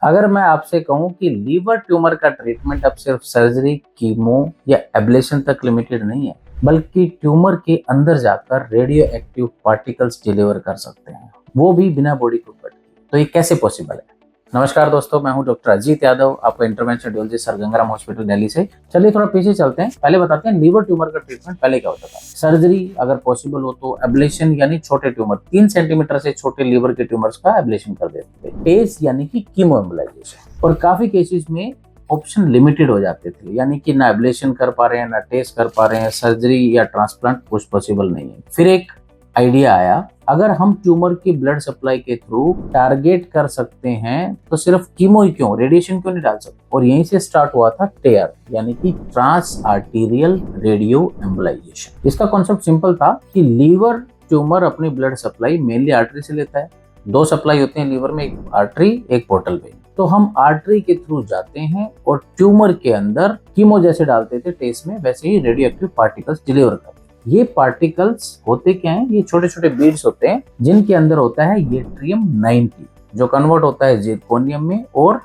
अगर मैं आपसे कहूं कि लीवर ट्यूमर का ट्रीटमेंट अब सिर्फ सर्जरी, कीमो या एब्लेशन तक लिमिटेड नहीं है, बल्कि ट्यूमर के अंदर जाकर रेडियो एक्टिव पार्टिकल्स डिलीवर कर सकते हैं, वो भी बिना बॉडी को कट किए। तो ये कैसे पॉसिबल है? नमस्कार दोस्तों, मैं हूं डॉक्टर अजीत यादव, आपका interventional radiologist sir Gangaram hospital Delhi से। चलिए थोड़ा पीछे चलते हैं, पहले बताते हैं लीवर ट्यूमर का ट्रीटमेंट पहले क्या होता था। सर्जरी अगर पॉसिबल हो तो एब्लेशन यानी छोटे ट्यूमर, 3 सेंटीमीटर से छोटे लीवर के ट्यूमर्स का एब्लेशन कर देते थे। टेस यानी कि कीमो एम्बोलाइजेशन, और काफी केसेस में ऑप्शन लिमिटेड हो जाते थे, यानी कि ना एब्लेशन कर पा रहे हैं, ना टेस्ट कर पा रहे हैं, सर्जरी या ट्रांसप्लांट कुछ पॉसिबल नहीं है। फिर एक आइडिया आया, अगर हम ट्यूमर की ब्लड सप्लाई के थ्रू टारगेट कर सकते हैं तो सिर्फ कीमो ही क्यों, रेडिएशन क्यों नहीं डाल सकते। और यहीं से स्टार्ट हुआ था टेयर यानी कि ट्रांस आर्टीरियल रेडियो एम्बोलाइजेशन। इसका कॉन्सेप्ट सिंपल था कि लीवर ट्यूमर अपनी ब्लड सप्लाई मेनली आर्टरी से लेता है। 2 सप्लाई होते हैं लीवर में, एक आर्टरी एक पोर्टल वेन। तो हम आर्टरी के थ्रू जाते हैं और ट्यूमर के अंदर कीमो जैसे डालते थे टेस्ट में, वैसे ही रेडियो एक्टिव पार्टिकल्स डिलीवर करते हैं। ये पार्टिकल्स होते क्या हैं? ये छोटे छोटे बीड्स होते हैं जिनके अंदर होता है येट्रियम 90, जो कन्वर्ट होता है जिरकोनियम में, और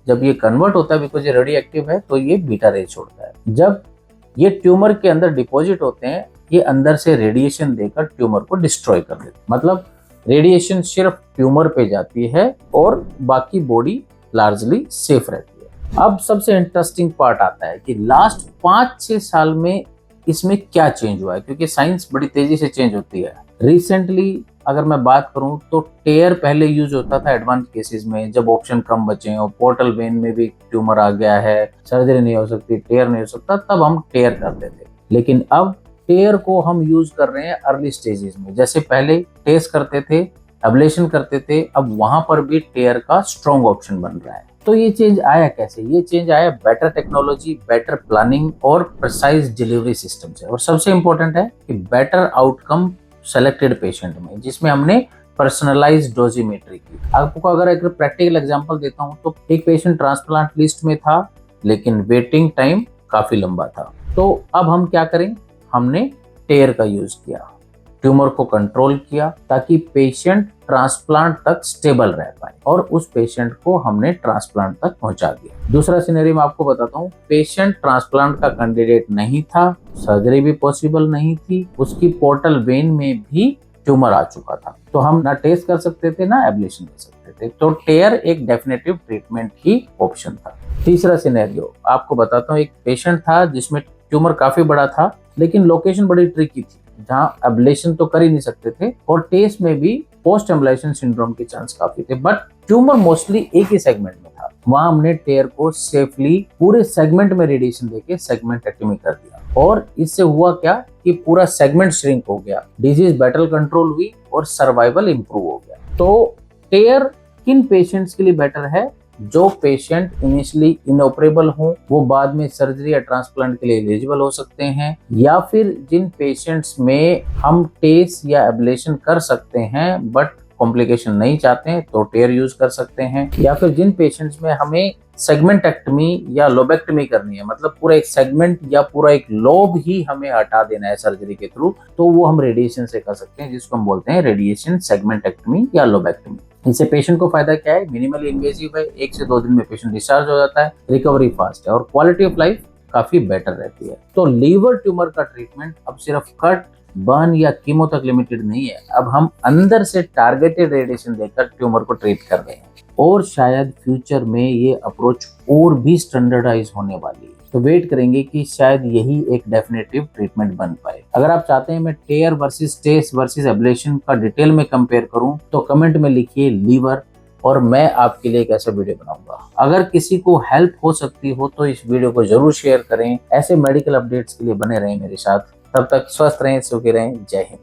जब ये कन्वर्ट होता है, बिकॉज ये रेडियो एक्टिव है, तो ये बीटा रे छोड़ता है। जब ये ट्यूमर के अंदर डिपॉजिट होते हैं, ये अंदर से रेडिएशन देकर ट्यूमर को डिस्ट्रॉय कर देते हैं। मतलब रेडिएशन सिर्फ ट्यूमर पे जाती है और बाकी बॉडी लार्जली सेफ रहती है। अब सबसे इंटरेस्टिंग पार्ट आता है कि लास्ट 5-6 साल में इसमें क्या चेंज हुआ है, क्योंकि साइंस बड़ी तेजी से चेंज होती है। रिसेंटली अगर मैं बात करूं तो टेयर पहले यूज होता था एडवांस केसेस में, जब ऑप्शन कम बचे और पोर्टल वेन में भी ट्यूमर आ गया है, सर्जरी नहीं हो सकती, टेयर नहीं हो सकता, तब हम टेयर करते थे। लेकिन अब टेयर को हम यूज कर रहे हैं अर्ली स्टेजेस में। जैसे पहले टेस्ट करते थे, एब्लेशन करते थे, अब वहां पर भी टेयर का स्ट्रॉन्ग ऑप्शन बन रहा है। तो ये चेंज आया कैसे? ये चेंज आया बेटर टेक्नोलॉजी, बेटर प्लानिंग और प्रिसाइज डिलीवरी सिस्टम से। और सबसे इंपॉर्टेंट है कि बेटर आउटकम सेलेक्टेड पेशेंट में, जिसमें हमने पर्सनलाइज्ड डोजिमेट्री की। आपको अगर एक प्रैक्टिकल एग्जांपल देता हूं तो एक पेशेंट ट्रांसप्लांट लिस्ट में था, लेकिन वेटिंग टाइम काफी लंबा था। तो अब हम क्या करें? हमने टेयर का यूज किया, ट्यूमर को कंट्रोल किया ताकि पेशेंट ट्रांसप्लांट तक स्टेबल रह पाए, और उस पेशेंट को हमने ट्रांसप्लांट तक पहुंचा दिया। दूसरा सिनेरियो मैं आपको बताता हूँ, पेशेंट ट्रांसप्लांट का कैंडिडेट नहीं था, सर्जरी भी पॉसिबल नहीं थी, उसकी पोर्टल वेन में भी ट्यूमर आ चुका था, तो हम ना टेस्ट कर सकते थे ना एब्लेशन कर सकते थे। तो टेयर एक डेफिनेटिव ट्रीटमेंट की ऑप्शन था। तीसरा सिनेरियो आपको बताता हूँ, एक पेशेंट था जिसमें ट्यूमर काफी बड़ा था, लेकिन लोकेशन बड़ी ट्रिकी थी, जहाँ एब्लेशन तो कर ही नहीं सकते थे, और टेस्ट में भी पोस्ट एम्बुलेशन सिंड्रोम के चांस काफी थे, बट ट्यूमर मोस्टली एक ही सेगमेंट में था। वहां हमने टेयर को सेफली पूरे सेगमेंट में रेडिएशन देके सेगमेंटेक्टमी कर दिया, और इससे हुआ क्या कि पूरा सेगमेंट श्रिंक हो गया, डिजीज बेटर कंट्रोल हुई और सर्वाइवल इंप्रूव हो गया। तो टेयर किन पेशेंट्स के लिए बेटर है? जो पेशेंट इनिशियली इनऑपरेबल हो, वो बाद में सर्जरी या ट्रांसप्लांट के लिए एलिजिबल हो सकते हैं, या फिर जिन पेशेंट्स में हम टेस्ट या एब्लेशन कर सकते हैं बट कॉम्प्लिकेशन नहीं चाहते हैं तो टेयर यूज कर सकते हैं, या फिर जिन पेशेंट्स में हमें सेगमेंटेक्टमी या लोबेक्टमी करनी है, मतलब पूरा एक सेगमेंट या पूरा एक लोब ही हमें हटा देना है सर्जरी के थ्रू, तो वो हम रेडिएशन से कर सकते हैं, जिसको हम बोलते हैं रेडिएशन सेगमेंटेक्टमी या लोबेक्टमी। इससे पेशेंट को फायदा क्या है? मिनिमली इन्वेजिव है, 1 से 2 दिन में पेशेंट डिस्चार्ज हो जाता है, रिकवरी फास्ट है और क्वालिटी ऑफ लाइफ काफी बेटर रहती है। तो लीवर ट्यूमर का ट्रीटमेंट अब सिर्फ कट, बर्न या कीमो तक लिमिटेड नहीं है, अब हम अंदर से टारगेटेड रेडिएशन देकर ट्यूमर को ट्रीट कर रहे हैं, और शायद फ्यूचर में ये अप्रोच और भी स्टैंडर्डाइज होने वाली है। तो वेट करेंगे कि शायद यही एक डेफिनेटिव ट्रीटमेंट बन पाए। अगर आप चाहते हैं मैं टेयर वर्सेस टेस्ट वर्सेस एब्लेशन का डिटेल में कंपेयर करूं तो कमेंट में लिखिए लीवर, और मैं आपके लिए एक ऐसा वीडियो बनाऊंगा। अगर किसी को हेल्प हो सकती हो तो इस वीडियो को जरूर शेयर करें। ऐसे मेडिकल अपडेट्स के लिए बने रहें मेरे साथ। तब तक स्वस्थ रहें, सुखी रहें। जय हिंद।